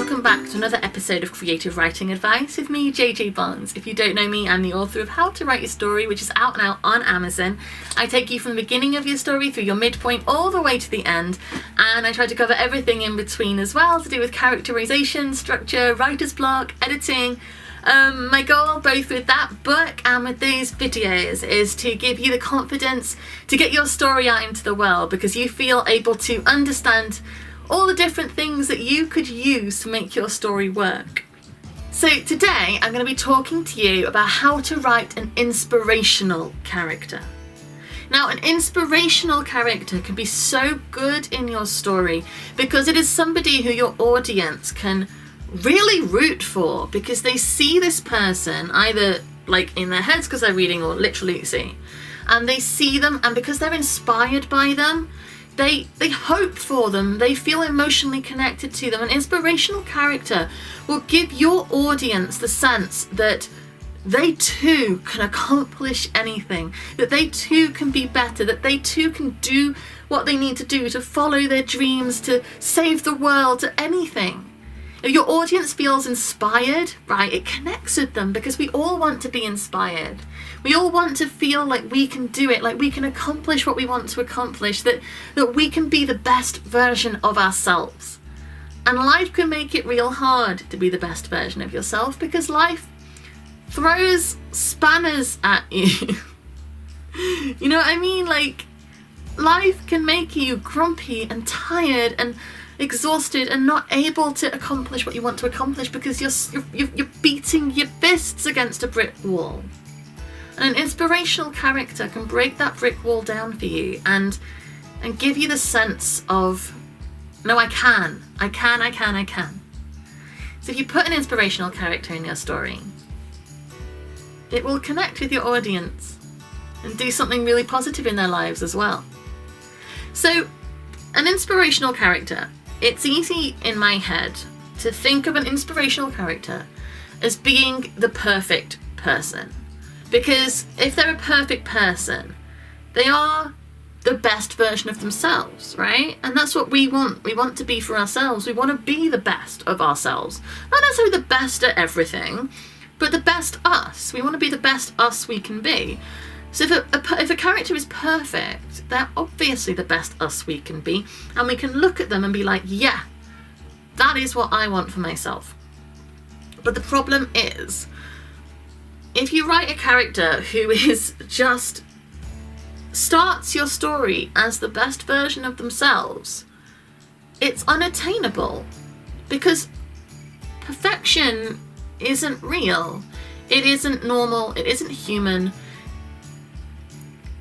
welcome back to another episode of Creative Writing Advice with me, JJ Barnes. If you don't know me, I'm the author of How to Write Your Story, which is out now on Amazon. I take you from the beginning of your story through your midpoint all the way to the end, and I try to cover everything in between as well to do with characterization, structure, writer's block, editing. My goal both with that book and with these videos is to give you the confidence to get your story out into the world, because you feel able to understand all the different things that you could use to make your story work. So today I'm going to be talking to you about how to write an inspirational character. Now, an inspirational character can be so good in your story because it is somebody who your audience can really root for, because they see this person either like in their heads because they're reading or literally see, and they see them, and because they're inspired by them, they hope for them, they feel emotionally connected to them. An inspirational character will give your audience the sense that they too can accomplish anything, that they too can be better, that they too can do what they need to do to follow their dreams, to save the world, to anything. If your audience feels inspired, right, it connects with them, because we all want to be inspired. We all want to feel like we can do it, like we can accomplish what we want to accomplish, that we can be the best version of ourselves. And life can make it real hard to be the best version of yourself, because life throws spanners at you. You know what I mean? Like, life can make you grumpy and tired and exhausted and not able to accomplish what you want to accomplish because you're beating your fists against a brick wall. And an inspirational character can break that brick wall down for you and give you the sense of, no, I can. So if you put an inspirational character in your story, it will connect with your audience and do something really positive in their lives as well. So an inspirational character, it's easy in my head to think of an inspirational character as being the perfect person. Because if they're a perfect person, they are the best version of themselves, right? And that's what we want. We want to be for ourselves. We want to be the best of ourselves. Not necessarily the best at everything, but the best us. We want to be the best us we can be. So if a character is perfect, they're obviously the best us we can be, and we can look at them and be like, yeah, that is what I want for myself. But the problem is, if you write a character who is just starts your story as the best version of themselves, it's unattainable, because perfection isn't real. It isn't normal. It isn't human.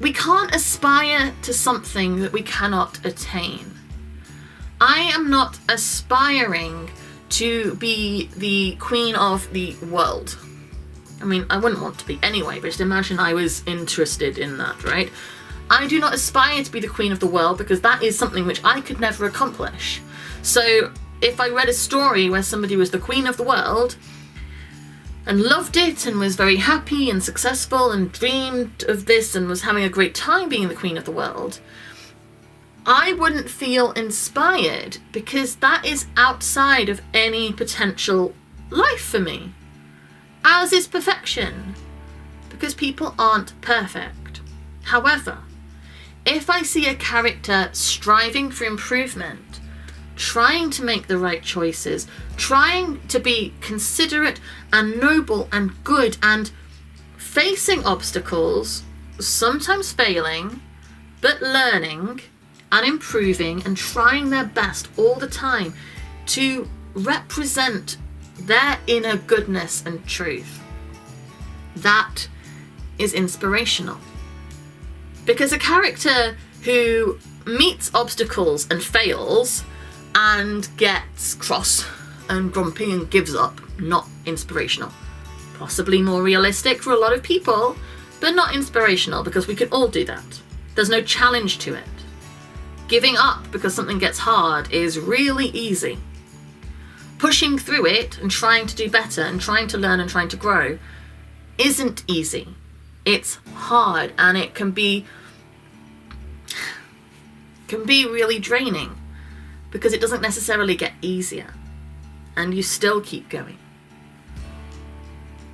We can't aspire to something that we cannot attain. I am not aspiring to be the queen of the world. I mean, I wouldn't want to be anyway, but just imagine I was interested in that, right? I do not aspire to be the queen of the world, because that is something which I could never accomplish. So if I read a story where somebody was the queen of the world and loved it and was very happy and successful and dreamed of this and was having a great time being the queen of the world, I wouldn't feel inspired, because that is outside of any potential life for me. As is perfection, because people aren't perfect. However, if I see a character striving for improvement, trying to make the right choices, trying to be considerate and noble and good, and facing obstacles, sometimes failing, but learning and improving and trying their best all the time to represent their inner goodness and truth, that is inspirational. Because a character who meets obstacles and fails and gets cross and grumpy and gives up, not inspirational. Possibly more realistic for a lot of people, but not inspirational, because we can all do that. There's no challenge to it. Giving up because something gets hard is really easy. Pushing through it and trying to do better and trying to learn and trying to grow isn't easy. It's hard, and it can be really draining, because it doesn't necessarily get easier. and you still keep going.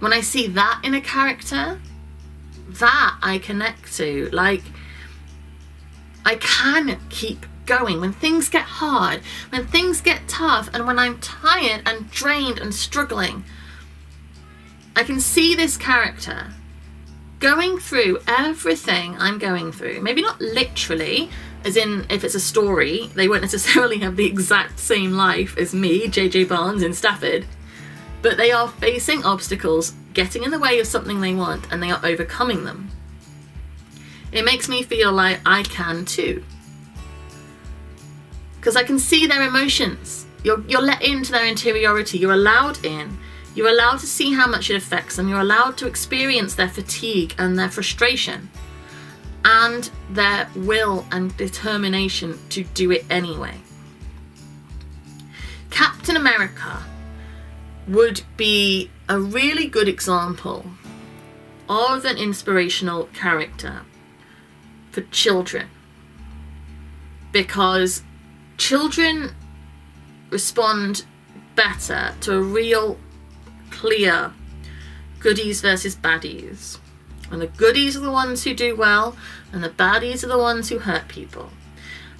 When I see that in a character, that I connect to. Like, I can keep going when things get hard, when things get tough, and when I'm tired and drained and struggling. I can see this character going through everything I'm going through. Maybe not literally, as in if it's a story, they won't necessarily have the exact same life as me, JJ Barnes in Stafford, but they are facing obstacles, getting in the way of something they want, and they are overcoming them. It makes me feel like I can too. Because I can see their emotions. You're let into their interiority. You're allowed in. You're allowed to see how much it affects them. You're allowed to experience their fatigue and their frustration and their will and determination to do it anyway. Captain America would be a really good example of an inspirational character for children, because children respond better to a real clear goodies versus baddies, and the goodies are the ones who do well and the baddies are the ones who hurt people.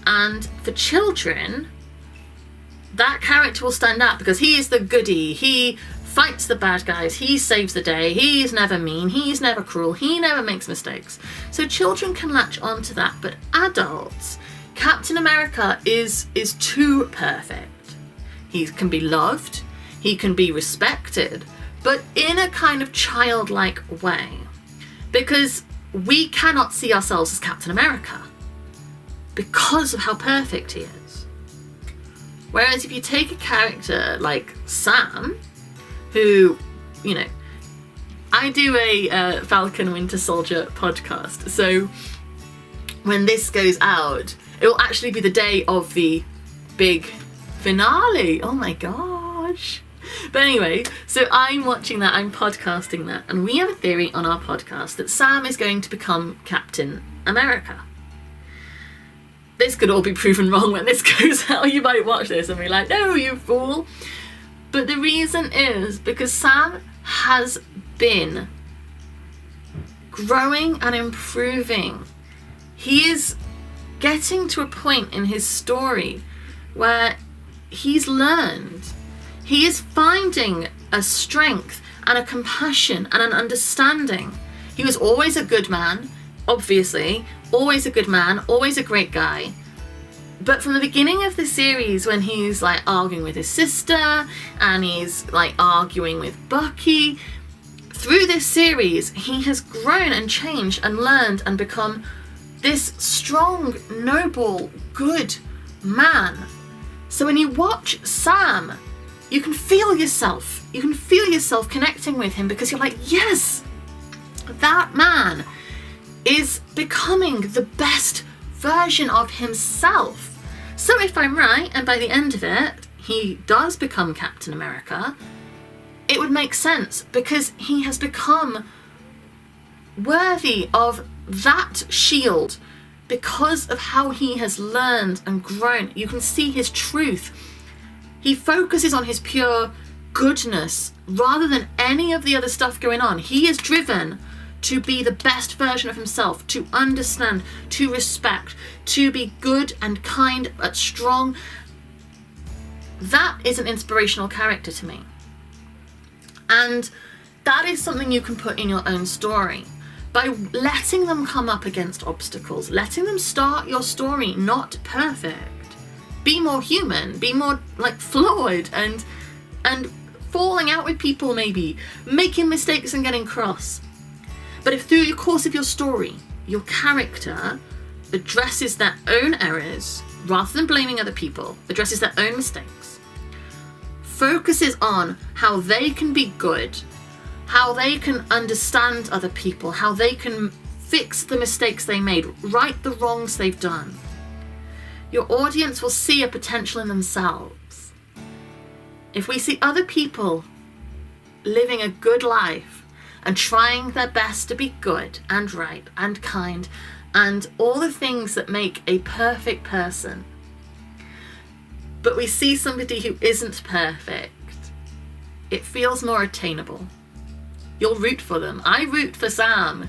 And for children, that character will stand out because he is the goodie. He fights the bad guys. He saves the day. He's never mean. He's never cruel. He never makes mistakes. So children can latch onto that. But adults, Captain America is too perfect. He can be loved. He can be respected, but in a kind of childlike way, because we cannot see ourselves as Captain America because of how perfect he is. Whereas if you take a character like Sam, who, you know, I do a Falcon Winter Soldier podcast, so when this goes out, it will actually be the day of the big finale. Oh my gosh. But anyway, so I'm watching that, I'm podcasting that, and we have a theory on our podcast that Sam is going to become Captain America. This could all be proven wrong when this goes out. You might watch this and be like, no, you fool. But the reason is because Sam has been growing and improving. He is getting to a point in his story where he's learned. He is finding a strength and a compassion and an understanding. He was always a good man, obviously, always a good man, always a great guy. But from the beginning of the series, when he's like arguing with his sister and he's like arguing with Bucky, through this series, he has grown and changed and learned and become this strong, noble, good man. So when you watch Sam, you can feel yourself. You can feel yourself connecting with him because you're like, yes, that man is becoming the best version of himself. So if I'm right, and by the end of it, he does become Captain America, it would make sense because he has become worthy of that shield because of how he has learned and grown. You can see his truth. He focuses on his pure goodness rather than any of the other stuff going on. He is driven to be the best version of himself, to understand, to respect, to be good and kind but strong. That is an inspirational character to me. And that is something you can put in your own story by letting them come up against obstacles, letting them start your story not perfect. Be more human, be more like flawed and falling out with people, maybe making mistakes and getting cross. But if through the course of your story, your character addresses their own errors rather than blaming other people, addresses their own mistakes, focuses on how they can be good, how they can understand other people, how they can fix the mistakes they made, right the wrongs they've done, your audience will see a potential in themselves. If we see other people living a good life and trying their best to be good and right and kind and all the things that make a perfect person, but we see somebody who isn't perfect it feels more attainable. You'll root for them. I root for Sam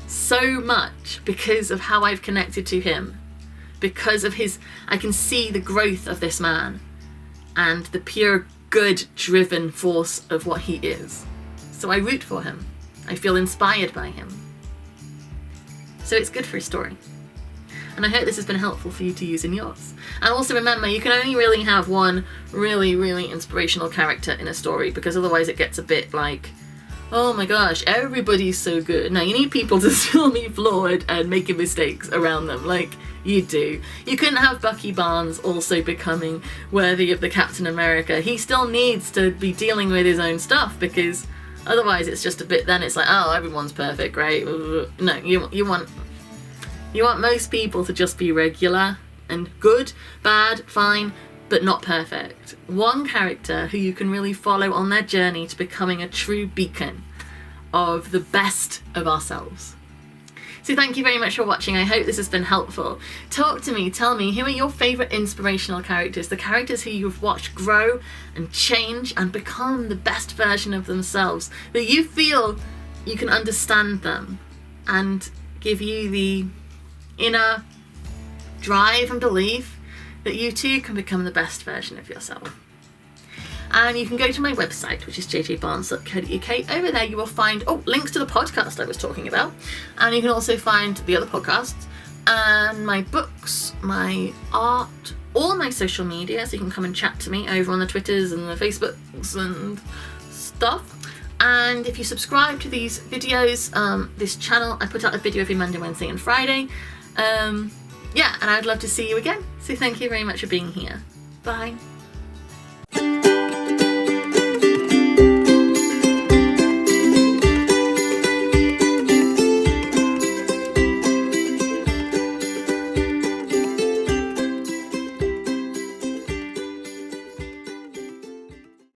so much because of how I've connected to him, because of I can see the growth of this man and the pure good driven force of what he is. So I root for him. I feel inspired by him. So it's good for a story. And I hope this has been helpful for you to use in yours. And also remember, you can only really have one really, really inspirational character in a story, because otherwise it gets a bit like, oh my gosh, everybody's so good. No, you need people to still be flawed and making mistakes around them, like you do. You couldn't have Bucky Barnes also becoming worthy of the Captain America. He still needs to be dealing with his own stuff, because otherwise it's just a bit, then it's like, oh, everyone's perfect, right? No, you want most people to just be regular and good, bad, fine, but not perfect. One character who you can really follow on their journey to becoming a true beacon of the best of ourselves. So thank you very much for watching. I hope this has been helpful. Talk to me, tell me, who are your favourite inspirational characters? The characters who you've watched grow and change and become the best version of themselves, that you feel you can understand them and give you the inner drive and belief that you too can become the best version of yourself. And you can go to my website, which is jjbarnes.co.uk. Over there you will find links to the podcast I was talking about, and you can also find the other podcasts and my books, my art, all my social media, so you can come and chat to me over on the Twitters and the Facebooks and stuff. And if you subscribe to these videos, this channel, I put out a video every Monday, Wednesday and Friday. And I'd love to see you again. So thank you very much for being here. Bye.